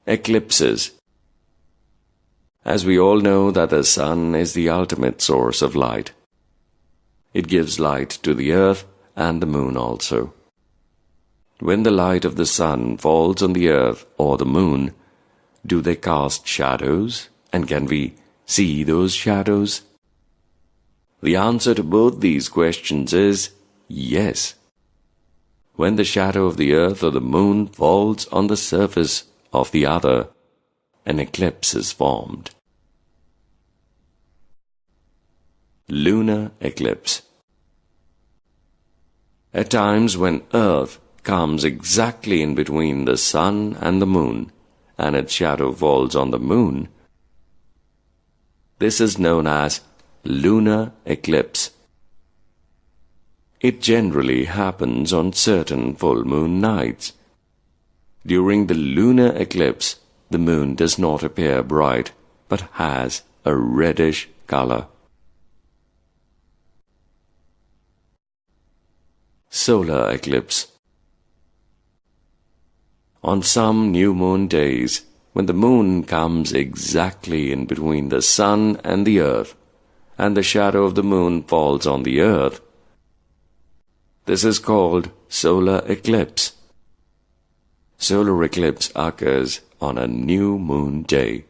Eclipses. As we all know that the sun is the ultimate source of light. It gives light to the earth and the moon also. When the light of the sun falls on the earth or the moon, do they cast shadows, and can we see those shadows? The answer to both these questions is yes. When the shadow of the earth or the moon falls on the surface of the other, an eclipse is formed. Lunar eclipse. At times when Earth comes exactly in between the sun and the moon, and its shadow falls on the moon, this is known as lunar eclipse. It generally happens on certain full moon nights. During the lunar eclipse, the moon does not appear bright, but has a reddish color. Solar eclipse. On some new moon days, when the moon comes exactly in between the sun and the earth, and the shadow of the moon falls on the earth, this is called solar eclipse. Solar eclipse occurs on a new moon day.